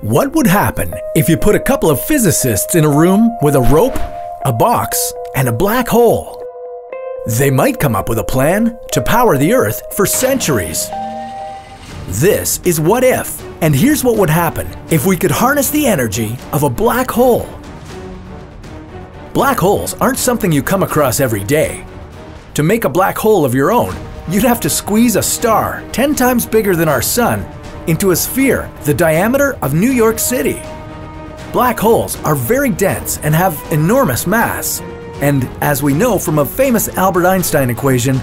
What would happen if you put a couple of physicists in a room with a rope, a box, and a black hole? They might come up with a plan to power the Earth for centuries. This is What If, and here's what would happen if we could harness the energy of a black hole. Black holes aren't something you come across every day. To make a black hole of your own, you'd have to squeeze a star 10 times bigger than our Sun into a sphere the diameter of New York City. Black holes are very dense and have enormous mass. And as we know from a famous Albert Einstein equation,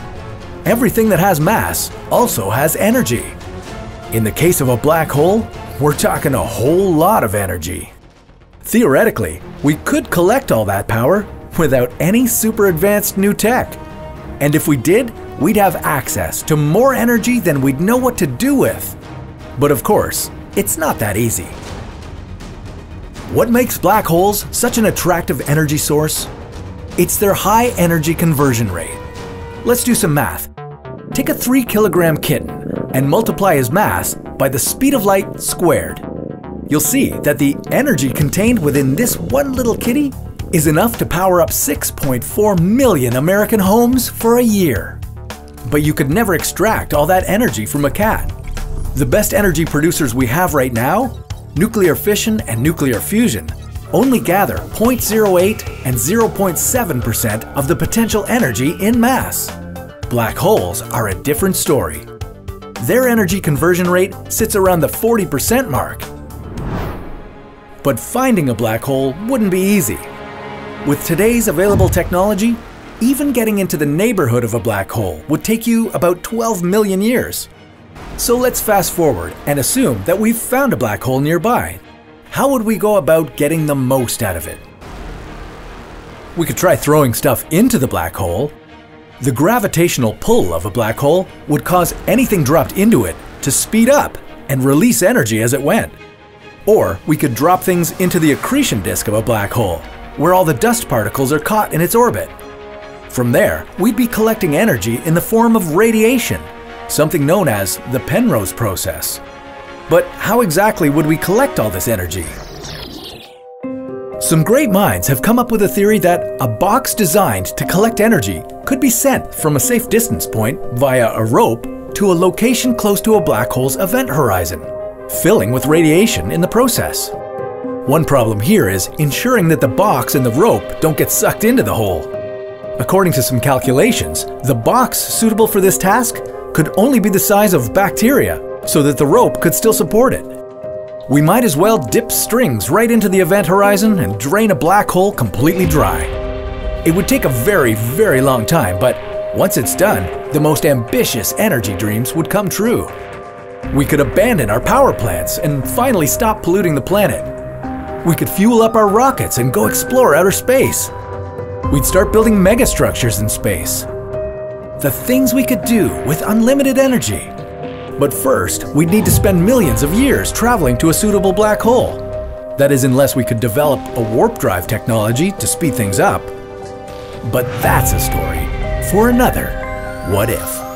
everything that has mass also has energy. In the case of a black hole, we're talking a whole lot of energy. Theoretically, we could collect all that power without any super advanced new tech. And if we did, we'd have access to more energy than we'd know what to do with. But of course, it's not that easy. What makes black holes such an attractive energy source? It's their high energy conversion rate. Let's do some math. Take a 3-kilogram kitten and multiply his mass by the speed of light squared. You'll see that the energy contained within this one little kitty is enough to power up 6.4 million American homes for a year. But you could never extract all that energy from a cat. The best energy producers we have right now, nuclear fission and nuclear fusion, only gather 0.08 and 0.7% of the potential energy in mass. Black holes are a different story. Their energy conversion rate sits around the 40% mark. But finding a black hole wouldn't be easy. With today's available technology, even getting into the neighborhood of a black hole would take you about 12 million years. So let's fast forward and assume that we've found a black hole nearby. How would we go about getting the most out of it? We could try throwing stuff into the black hole. The gravitational pull of a black hole would cause anything dropped into it to speed up and release energy as it went. Or we could drop things into the accretion disk of a black hole, where all the dust particles are caught in its orbit. From there, we'd be collecting energy in the form of radiation, something known as the Penrose process. But how exactly would we collect all this energy? Some great minds have come up with a theory that a box designed to collect energy could be sent from a safe distance point via a rope to a location close to a black hole's event horizon, filling with radiation in the process. One problem here is ensuring that the box and the rope don't get sucked into the hole. According to some calculations, the box suitable for this task could only be the size of bacteria, so that the rope could still support it. We might as well dip strings right into the event horizon and drain a black hole completely dry. It would take a very, very long time, but once it's done, the most ambitious energy dreams would come true. We could abandon our power plants and finally stop polluting the planet. We could fuel up our rockets and go explore outer space. We'd start building megastructures in space. The things we could do with unlimited energy. But first, we'd need to spend millions of years traveling to a suitable black hole. That is, unless we could develop a warp drive technology to speed things up. But that's a story for another What If.